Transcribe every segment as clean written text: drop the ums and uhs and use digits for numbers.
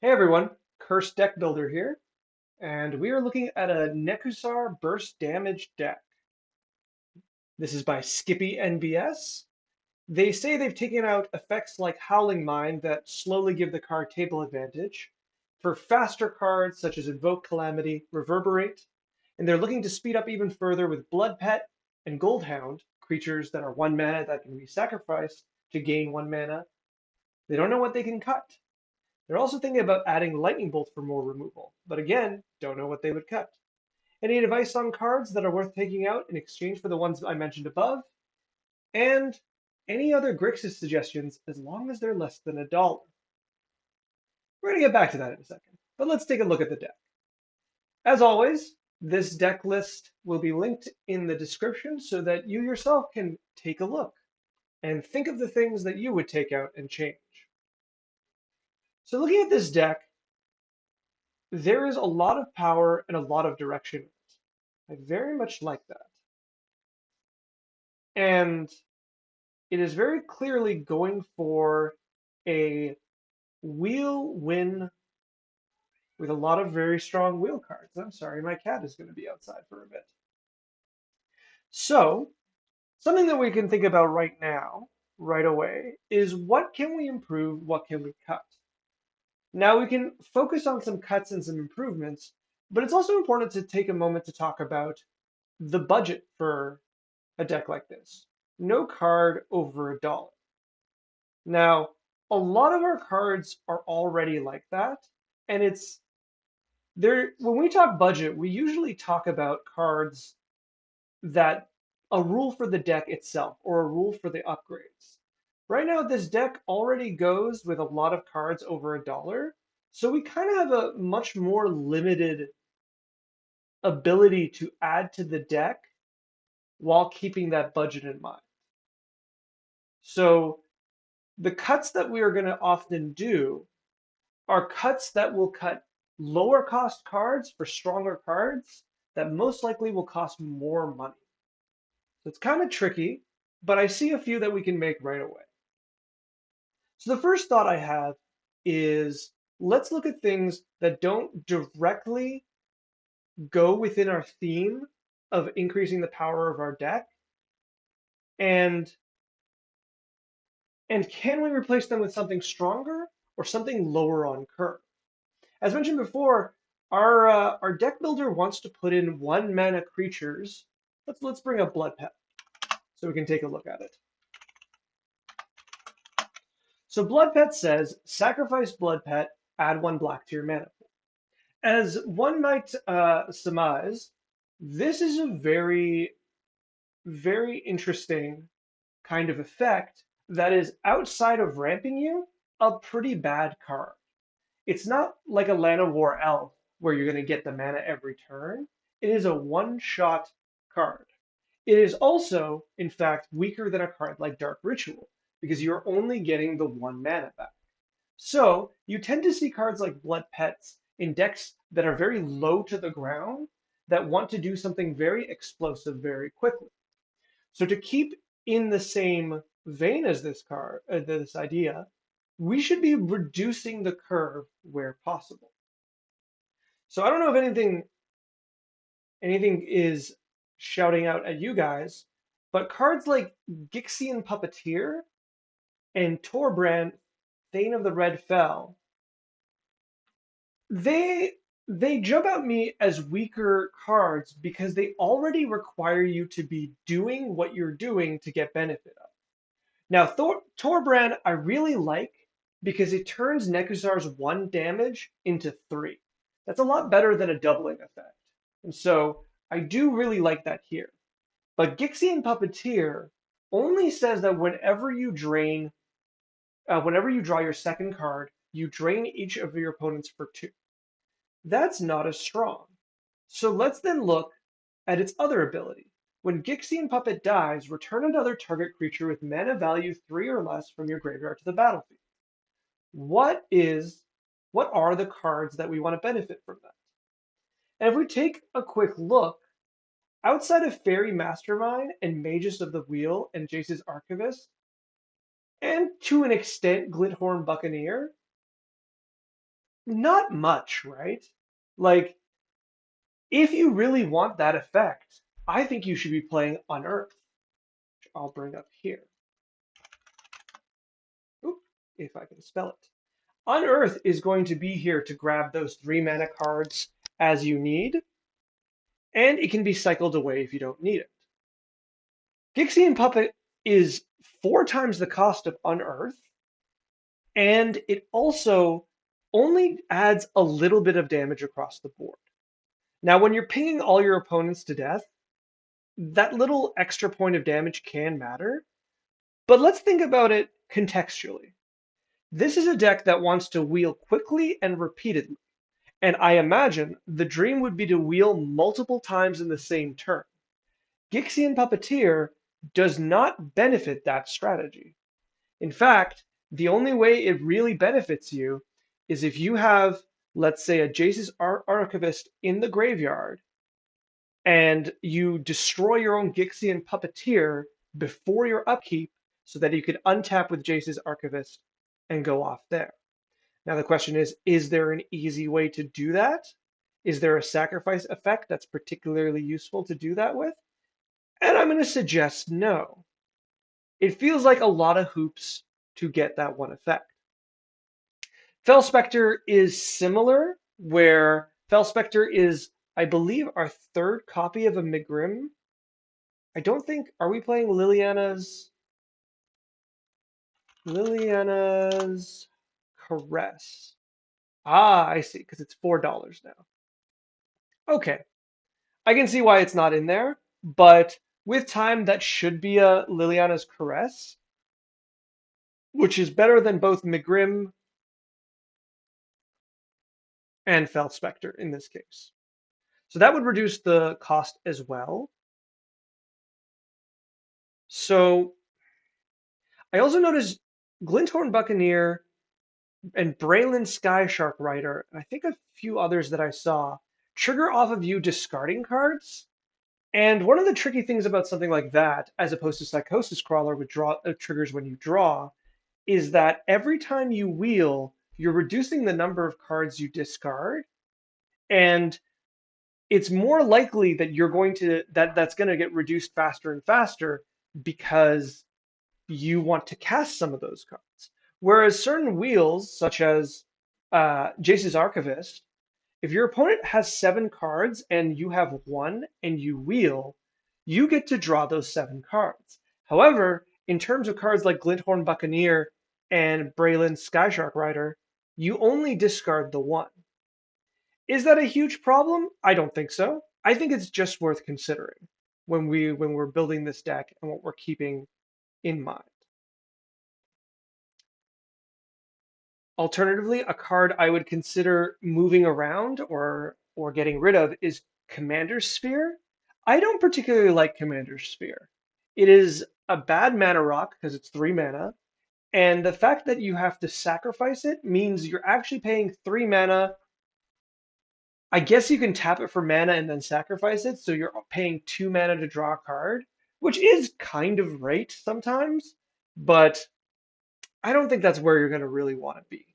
Hey everyone, Cursed Deck Builder here, and we are looking at a Nekusar Burst Damage deck. This is by Skippy NBS. They say they've taken out effects like Howling Mind that slowly give the card table advantage for faster cards such as Invoke Calamity, Reverberate, and they're looking to speed up even further with Blood Pet and Goldhound, creatures that are 1 mana that can be sacrificed to gain 1 mana. They don't know what they can cut. They're also thinking about adding Lightning Bolt for more removal, but again, don't know what they would cut. Any advice on cards that are worth taking out in exchange for the ones I mentioned above? And any other Grixis suggestions as long as they're less than $1. We're going to get back to that in a second, but let's take a look at the deck. As always, this deck list will be linked in the description so that you yourself can take a look and think of the things that you would take out and change. So looking at this deck, there is a lot of power and a lot of direction. I very much like that. And it is very clearly going for a wheel win with a lot of very strong wheel cards. I'm sorry, my cat is going to be outside for a bit. So, something that we can think about right now, right away, is what can we improve, what can we cut? Now we can focus on some cuts and some improvements, but it's also important to take a moment to talk about the budget for a deck like this. No card over $1. Now, a lot of our cards are already like that, and it's there when we talk budget, we usually talk about cards that a rule for the deck itself or a rule for the upgrades. Right now, this deck already goes with a lot of cards over $1, so we kind of have a much more limited ability to add to the deck while keeping that budget in mind. So the cuts that we are going to often do are cuts that will cut lower cost cards for stronger cards that most likely will cost more money. So it's kind of tricky, but I see a few that we can make right away. So the first thought I have is let's look at things that don't directly go within our theme of increasing the power of our deck and can we replace them with something stronger or something lower on curve? As mentioned before, our deck builder wants to put in 1 mana creatures. Let's bring up Blood Pet so we can take a look at it. So Blood Pet says sacrifice Blood Pet, add 1 black to your mana pool. As one might surmise, this is a very interesting kind of effect that is outside of ramping you a pretty bad card. It's not like a Land of War Elf where you're going to get the mana every turn. It is a one-shot card. It is also, in fact, weaker than a card like Dark Ritual because you're only getting the 1 mana back. So you tend to see cards like Blood Pets in decks that are very low to the ground that want to do something very explosive very quickly. So to keep in the same vein as this card, this idea, we should be reducing the curve where possible. So I don't know if anything is shouting out at you guys, but cards like Gixxian Puppeteer and Torbrand, Thane of the Red Fell, they they jump at me as weaker cards because they already require you to be doing what you're doing to get benefit of. Now, Torbrand I really like because it turns Nekusar's 1 damage into 3. That's a lot better than a doubling effect. And so I do really like that here. But Gixxian Puppeteer only says that whenever you draw your second card, you drain each of your opponents for 2. That's not as strong. So let's then look at its other ability. When Gixxian Puppet dies, return another target creature with mana value 3 or less from your graveyard to the battlefield. What are the cards that we want to benefit from that? And if we take a quick look, outside of Fairy Mastermind and Magus of the Wheel and Jace's Archivist, and to an extent Glithorn Buccaneer, Not much, right? Like, if you really want that effect, I think you should be playing Unearth, which I'll bring up here. Oop, if I can spell it. Unearth is going to be here to grab those 3 mana cards as you need, and it can be cycled away if you don't need it. Gixxian Puppet is 4 times the cost of Unearth, and it also only adds a little bit of damage across the board. Now, when you're pinging all your opponents to death, that little extra point of damage can matter, but let's think about it contextually. This is a deck that wants to wheel quickly and repeatedly, and I imagine the dream would be to wheel multiple times in the same turn. Gixxian Puppeteer does not benefit that strategy. In fact, the only way it really benefits you is if you have, let's say, a Jace's Archivist in the graveyard and you destroy your own Gixxian Puppeteer before your upkeep so that you could untap with Jace's Archivist and go off there. Now the question is there an easy way to do that? Is there a sacrifice effect that's particularly useful to do that with? And I'm going to suggest no. It feels like a lot of hoops to get that one effect. Fel Specter is similar, where Fel Specter is, I believe, our third copy of a Megrim. I don't think, are we playing Liliana's Caress? Ah, I see, because it's $4 now. Okay, I can see why it's not in there, but with time, that should be a Liliana's Caress, which is better than both Megrim and Fel Specter in this case. So that would reduce the cost as well. So I also noticed Glinthorn Buccaneer and Braylon Skyshark Rider, and I think a few others that I saw, trigger off of you discarding cards. And one of the tricky things about something like that, as opposed to Psychosis Crawler, which triggers when you draw, is that every time you wheel, you're reducing the number of cards you discard, and it's more likely that you're going to that's going to get reduced faster and faster because you want to cast some of those cards. Whereas certain wheels, such as Jace's Archivist, if your opponent has 7 cards and you have 1 and you wheel, you get to draw those 7 cards. However, in terms of cards like Glinthorn Buccaneer and Braylon Skyshark Rider, you only discard the 1. Is that a huge problem? I don't think so. I think it's just worth considering when we're building this deck and what we're keeping in mind. Alternatively, a card I would consider moving around or getting rid of is Commander's Sphere. I don't particularly like Commander's Sphere. It is a bad mana rock because it's 3 mana, and the fact that you have to sacrifice it means you're actually paying 3 mana. I guess you can tap it for mana and then sacrifice it, so you're paying 2 mana to draw a card, which is kind of right sometimes, but I don't think that's where you're going to really want to be.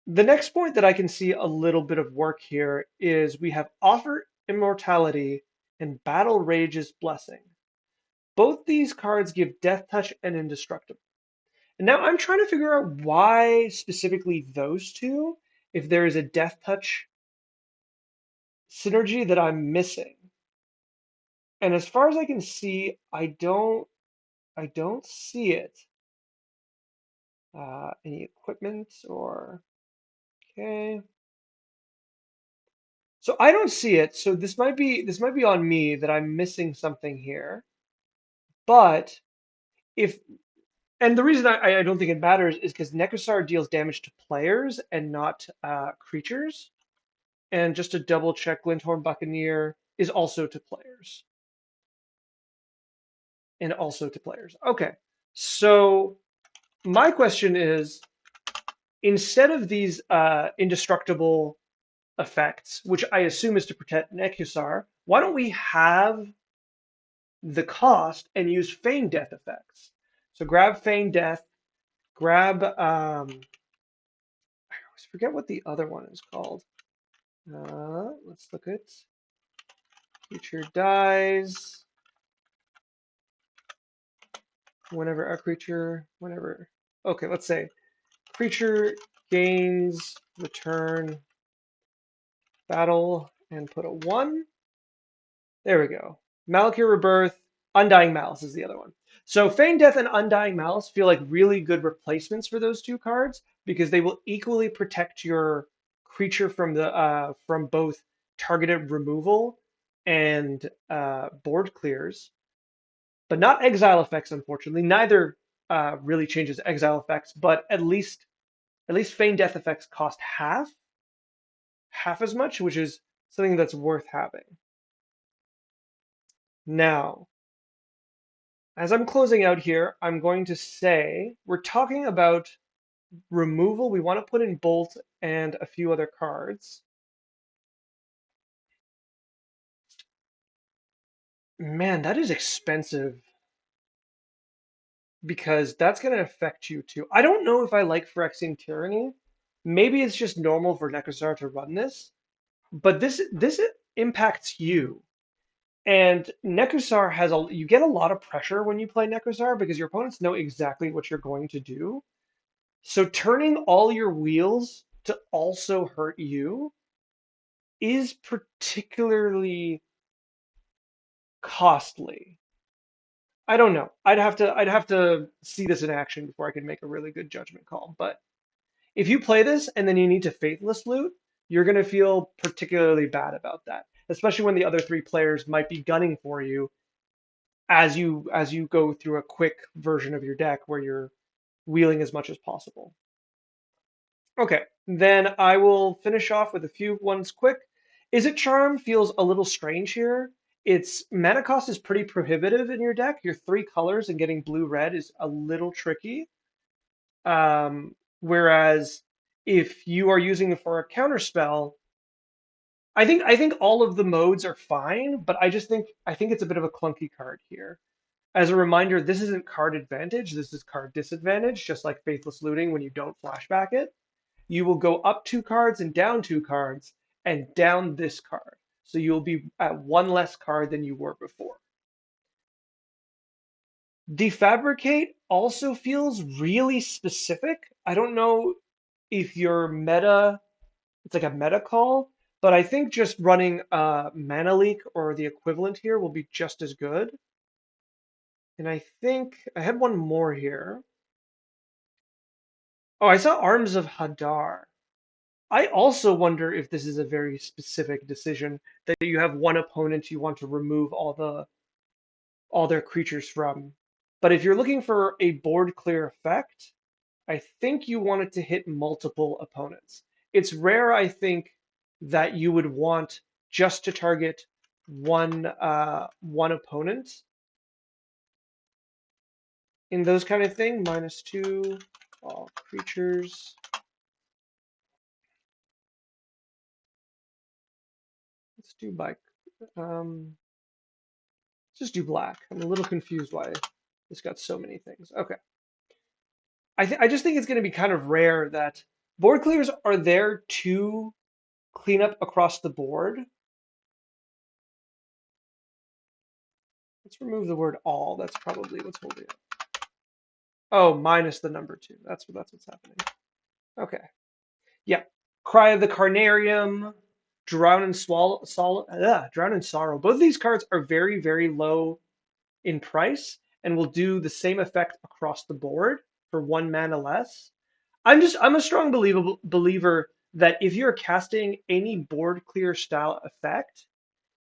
The next point that I can see a little bit of work here is we have Offer Immortality and Battle Rage's Blessing. Both these cards give Death Touch and Indestructible. And now I'm trying to figure out why specifically those two, if there is a Death Touch synergy that I'm missing. And as far as I can see, I don't see it. Any equipment or okay. So I don't see it. So this might be on me that I'm missing something here. But if and the reason I don't think it matters is because Nekusar deals damage to players and not creatures. And just to double check, Glinthorn Buccaneer is also to players. And also to players. Okay. So my question is, instead of these indestructible effects, which I assume is to protect Nekusar, why don't we have the cost and use Feign Death effects? So grab Feign Death, grab always forget what the other one is called. Let's look at creature dies whenever a creature, whenever. Okay, let's say creature gains return battle and put a 1. There we go. Malakir Rebirth, Undying Malice is the other one. So Feign Death and Undying Malice feel like really good replacements for those two cards because they will equally protect your creature from both targeted removal and board clears, but not exile effects. Unfortunately, neither really changes exile effects, but at least Feign Death effects cost half as much, which is something that's worth having. Now, as I'm closing out here, I'm going to say we're talking about removal. We want to put in Bolt and a few other cards. Man, that is expensive because that's going to affect you too. I don't know if I like Phyrexian Tyranny. Maybe it's just normal for Nekusar to run this, but this impacts you. And Nekusar you get a lot of pressure when you play Nekusar because your opponents know exactly what you're going to do. So turning all your wheels to also hurt you is particularly costly. I don't know. I'd have to see this in action before I could make a really good judgment call. But if you play this and then you need to faithless loot, you're gonna feel particularly bad about that, especially when the other three players might be gunning for you as you go through a quick version of your deck where you're wheeling as much as possible. Okay, then I will finish off with a few ones quick. Is It Charm feels a little strange here. Its mana cost is pretty prohibitive in your deck. Your 3 colors and getting blue-red is a little tricky. Whereas if you are using it for a counter spell, I think all of the modes are fine, but I think it's a bit of a clunky card here. As a reminder, this isn't card advantage, this is card disadvantage, just like Faithless Looting when you don't flashback it. You will go up 2 cards and down 2 cards and down this card. So you'll be at 1 less card than you were before. Defabricate also feels really specific. I don't know if your meta, it's like a meta call, but I think just running Mana Leak or the equivalent here will be just as good. And I think I had one more here. Oh, I saw Arms of Hadar. I also wonder if this is a very specific decision that you have one opponent you want to remove all their creatures from. But if you're looking for a board clear effect, I think you want it to hit multiple opponents. It's rare, I think, that you would want just to target one opponent in those kind of thing. -2, all creatures. Let's do by just do black. I'm a little confused why it's got so many things. Okay. I just think it's going to be kind of rare that board clears are there to clean up across the board. Let's remove the word all. That's probably what's holding it. Oh, minus the number 2. That's what's happening. Okay. Yeah. Cry of the Carnarium, Drown in Drown in Sorrow. Both of these cards are very, very low in price and will do the same effect across the board for 1 mana less. I'm a strong believer that if you're casting any board clear style effect,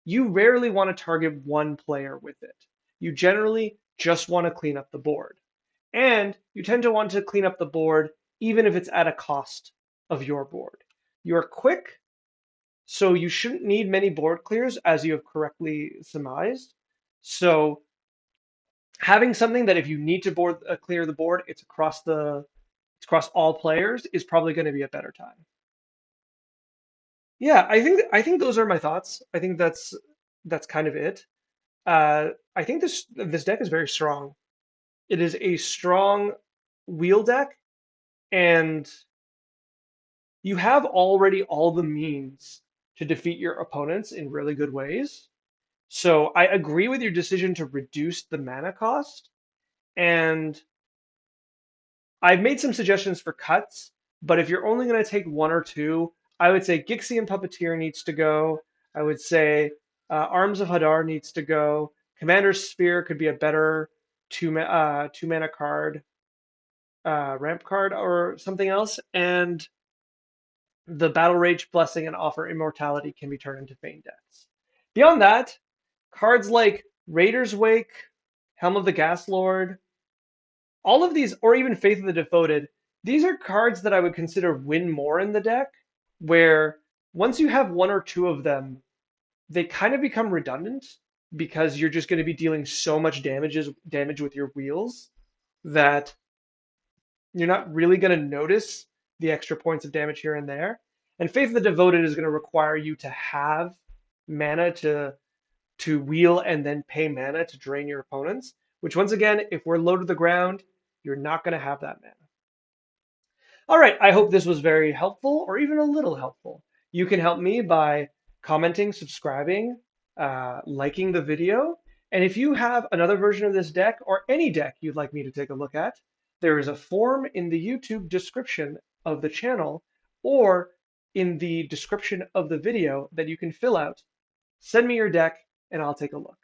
you rarely want to target one player with it. You generally just want to clean up the board. And you tend to want to clean up the board even if it's at a cost of your board. You're quick, so you shouldn't need many board clears as you have correctly surmised. So having something that if you need to clear the board, it's across all players is probably going to be a better time. Yeah, I think those are my thoughts. I think that's kind of it. I think this deck is very strong. It is a strong wheel deck, and you have already all the means to defeat your opponents in really good ways. So I agree with your decision to reduce the mana cost, and I've made some suggestions for cuts, but if you're only going to take one or two, I would say Gixxian Puppeteer needs to go. I would say Arms of Hadar needs to go. Commander's Sphere could be a better two mana card, ramp card, or something else. And the Battle Rage Blessing and Offer Immortality can be turned into Feign Deaths. Beyond that, cards like Raider's Wake, Helm of the Gas Lord, all of these, or even Faith of the Devoted, these are cards that I would consider win more in the deck, where once you have one or two of them, they kind of become redundant because you're just going to be dealing so much damage with your wheels that you're not really going to notice the extra points of damage here and there. And Faith of the Devoted is going to require you to have mana to wheel and then pay mana to drain your opponents, which once again, if we're low to the ground, you're not going to have that mana. All right, I hope this was very helpful or even a little helpful. You can help me by commenting, subscribing, liking the video. And if you have another version of this deck or any deck you'd like me to take a look at, there is a form in the YouTube description of the channel or in the description of the video that you can fill out. Send me your deck and I'll take a look.